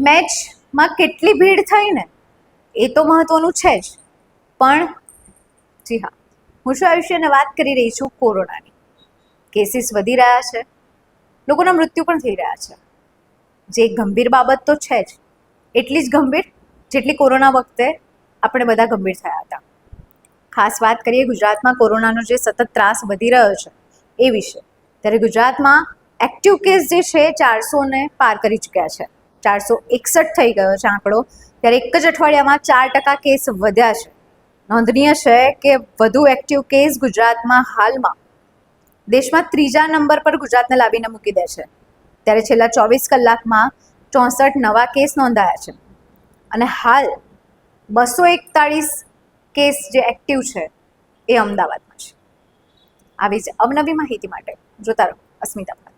મેચમાં કેટલી ભીડ થઈ ને એ તો મહત્વનું છે જ, પણ જી હા, હું શું આયુષ્યને વાત કરી રહી છું કોરોનાની. કેસીસ વધી રહ્યા છે, લોકોના મૃત્યુ પણ થઈ રહ્યા છે, જે ગંભીર બાબત તો છે જ, એટલી જ ગંભીર જેટલી કોરોના વખતે આપણે બધા ગંભીર થયા હતા. ખાસ વાત કરીએ ગુજરાતમાં કોરોનાનો જે સતત ત્રાસ વધી રહ્યો છે એ વિશે. ત્યારે ગુજરાતમાં એક્ટિવ કેસ જે છે 400ને પાર કરી ચૂક્યા છે, 461 થઈ ગયો છે આંકડો. ત્યારે એક જ અઠવાડિયામાં 4% કેસ વધ્યા છે. નોંધનીય છે કે વધુ એક્ટિવ કેસ ગુજરાતમાં હાલમાં દેશમાં 3જા નંબર પર ગુજરાતને લાવીને મૂકી દે છે. ત્યારે છેલ્લા 24 કલાકમાં 64 નવા કેસ નોંધાયા છે અને હાલ 241 કેસ જે એક્ટિવ છે એ અમદાવાદમાં છે. આવી જ અવનવી માહિતી માટે જોતા રહો અસ્મિતા.